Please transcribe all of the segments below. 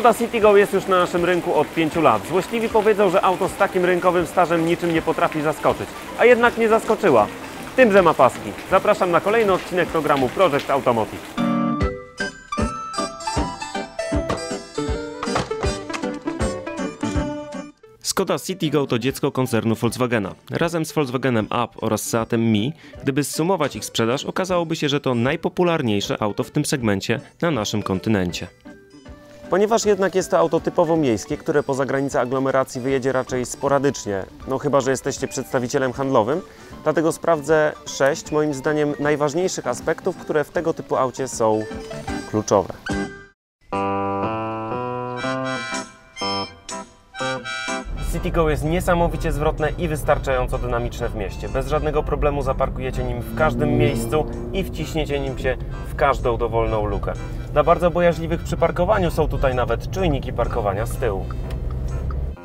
Skoda Citigo jest już na naszym rynku od 5 lat. Złośliwi powiedzą, że auto z takim rynkowym stażem niczym nie potrafi zaskoczyć, a jednak nie zaskoczyła. Tymże ma paski. Zapraszam na kolejny odcinek programu Project Automotive. Skoda Citigo to dziecko koncernu Volkswagena. Razem z Volkswagenem Up oraz Seatem Mi, gdyby zsumować ich sprzedaż, okazałoby się, że to najpopularniejsze auto w tym segmencie na naszym kontynencie. Ponieważ jednak jest to auto typowo miejskie, które poza granice aglomeracji wyjedzie raczej sporadycznie, no chyba że jesteście przedstawicielem handlowym, dlatego sprawdzę 6 moim zdaniem najważniejszych aspektów, które w tego typu aucie są kluczowe. Citigo jest niesamowicie zwrotne i wystarczająco dynamiczne w mieście. Bez żadnego problemu zaparkujecie nim w każdym miejscu i wciśniecie nim się w każdą dowolną lukę. Dla bardzo bojaźliwych przy parkowaniu są tutaj nawet czujniki parkowania z tyłu.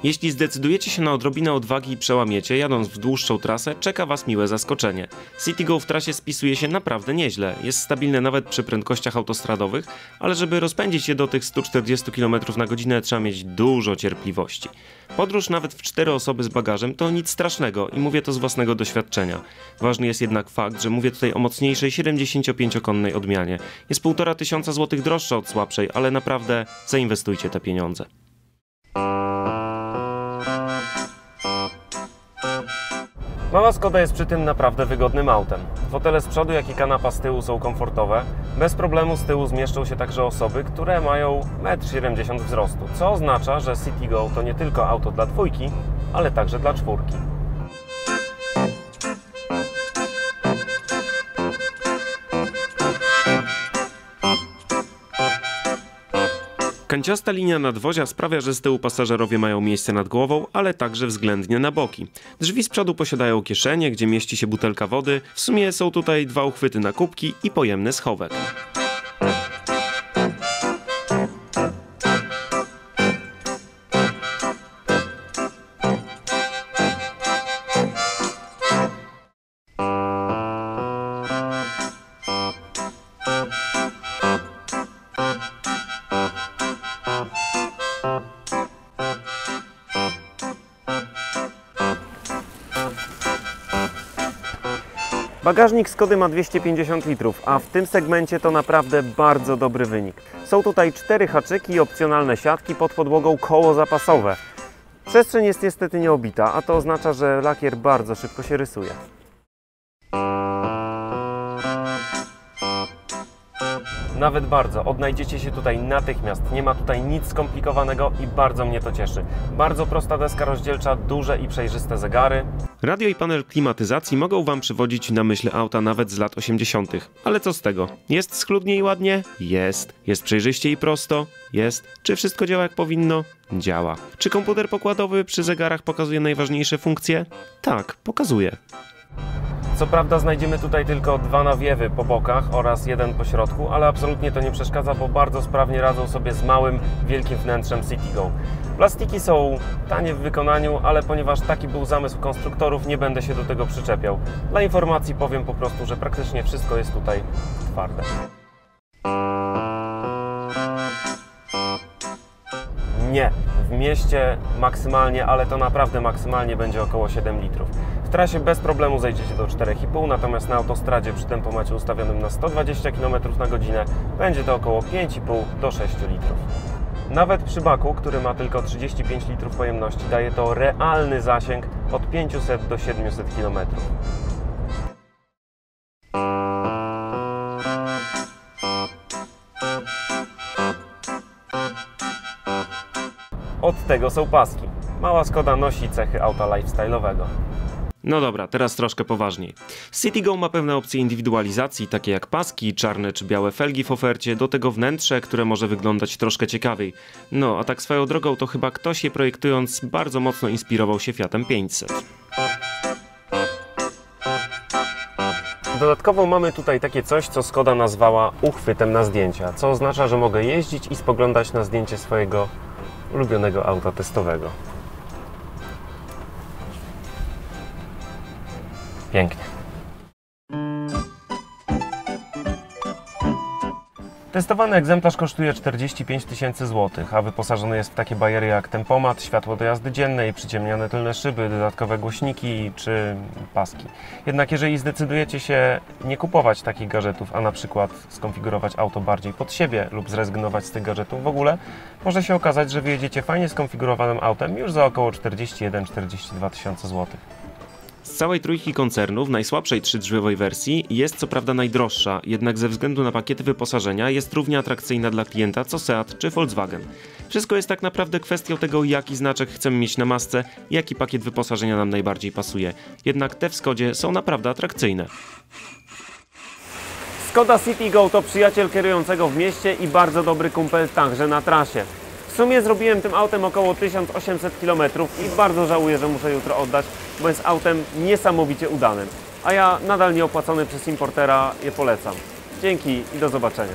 Jeśli zdecydujecie się na odrobinę odwagi i przełamiecie, jadąc w dłuższą trasę, czeka Was miłe zaskoczenie. Citigo w trasie spisuje się naprawdę nieźle, jest stabilne nawet przy prędkościach autostradowych, ale żeby rozpędzić je do tych 140 km/h trzeba mieć dużo cierpliwości. Podróż nawet w 4 osoby z bagażem to nic strasznego i mówię to z własnego doświadczenia. Ważny jest jednak fakt, że mówię tutaj o mocniejszej 75-konnej odmianie. Jest 1500 zł droższa od słabszej, ale naprawdę zainwestujcie te pieniądze. Mała Skoda jest przy tym naprawdę wygodnym autem. Fotele z przodu, jak i kanapa z tyłu są komfortowe. Bez problemu z tyłu zmieszczą się także osoby, które mają 1,70 m wzrostu, co oznacza, że Citigo to nie tylko auto dla dwójki, ale także dla czwórki. Kanciasta linia nadwozia sprawia, że z tyłu pasażerowie mają miejsce nad głową, ale także względnie na boki. Drzwi z przodu posiadają kieszenie, gdzie mieści się butelka wody. W sumie są tutaj 2 uchwyty na kubki i pojemny schowek. Bagażnik Skody ma 250 litrów, a w tym segmencie to naprawdę bardzo dobry wynik. Są tutaj 4 haczyki i opcjonalne siatki, pod podłogą koło zapasowe. Przestrzeń jest niestety nieobita, a to oznacza, że lakier bardzo szybko się rysuje. Nawet bardzo. Odnajdziecie się tutaj natychmiast. Nie ma tutaj nic skomplikowanego i bardzo mnie to cieszy. Bardzo prosta deska rozdzielcza, duże i przejrzyste zegary. Radio i panel klimatyzacji mogą Wam przywodzić na myśl auta nawet z lat 80. Ale co z tego? Jest schludnie i ładnie? Jest. Jest przejrzyście i prosto? Jest. Czy wszystko działa jak powinno? Działa. Czy komputer pokładowy przy zegarach pokazuje najważniejsze funkcje? Tak, pokazuje. Co prawda znajdziemy tutaj tylko 2 nawiewy po bokach oraz 1 po środku, ale absolutnie to nie przeszkadza, bo bardzo sprawnie radzą sobie z małym, wielkim wnętrzem Citigo. Plastiki są tanie w wykonaniu, ale ponieważ taki był zamysł konstruktorów, nie będę się do tego przyczepiał. Dla informacji powiem po prostu, że praktycznie wszystko jest tutaj twarde. Nie, w mieście maksymalnie, ale to naprawdę maksymalnie będzie około 7 litrów. W trasie bez problemu zejdziecie do 4,5, natomiast na autostradzie przy tempomacie ustawionym na 120 km/h będzie to około 5,5 do 6 litrów. Nawet przy baku, który ma tylko 35 litrów pojemności, daje to realny zasięg od 500 do 700 km. Od tego są paski. Mała Skoda nosi cechy auta lifestyle'owego. No dobra, teraz troszkę poważniej. Citigo ma pewne opcje indywidualizacji, takie jak paski, czarne czy białe felgi w ofercie, do tego wnętrze, które może wyglądać troszkę ciekawiej. No, a tak swoją drogą to chyba ktoś je projektując bardzo mocno inspirował się Fiatem 500. Dodatkowo mamy tutaj takie coś, co Skoda nazwała uchwytem na zdjęcia, co oznacza, że mogę jeździć i spoglądać na zdjęcie swojego ulubionego auta testowego. Pięknie. Testowany egzemplarz kosztuje 45 000 złotych, a wyposażony jest w takie bajery jak tempomat, światło do jazdy dziennej, przyciemniane tylne szyby, dodatkowe głośniki czy paski. Jednak jeżeli zdecydujecie się nie kupować takich gadżetów, a na przykład skonfigurować auto bardziej pod siebie lub zrezygnować z tych gadżetów w ogóle, może się okazać, że wyjedziecie fajnie skonfigurowanym autem już za około 41-42 tysiące złotych. Z całej trójki koncernu w najsłabszej 3-drzwiowej wersji jest co prawda najdroższa, jednak ze względu na pakiety wyposażenia jest równie atrakcyjna dla klienta co Seat czy Volkswagen. Wszystko jest tak naprawdę kwestią tego, jaki znaczek chcemy mieć na masce i jaki pakiet wyposażenia nam najbardziej pasuje. Jednak te w Skodzie są naprawdę atrakcyjne. Skoda Citigo to przyjaciel kierującego w mieście i bardzo dobry kumpel także na trasie. W sumie zrobiłem tym autem około 1800 km i bardzo żałuję, że muszę jutro oddać, bo jest autem niesamowicie udanym. A ja nadal nieopłacony przez importera je polecam. Dzięki i do zobaczenia.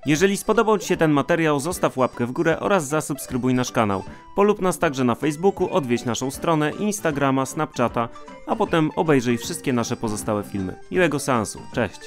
Jeżeli spodobał Ci się ten materiał, zostaw łapkę w górę oraz zasubskrybuj nasz kanał. Polub nas także na Facebooku, odwiedź naszą stronę, Instagrama, Snapchata, a potem obejrzyj wszystkie nasze pozostałe filmy. Miłego seansu, cześć!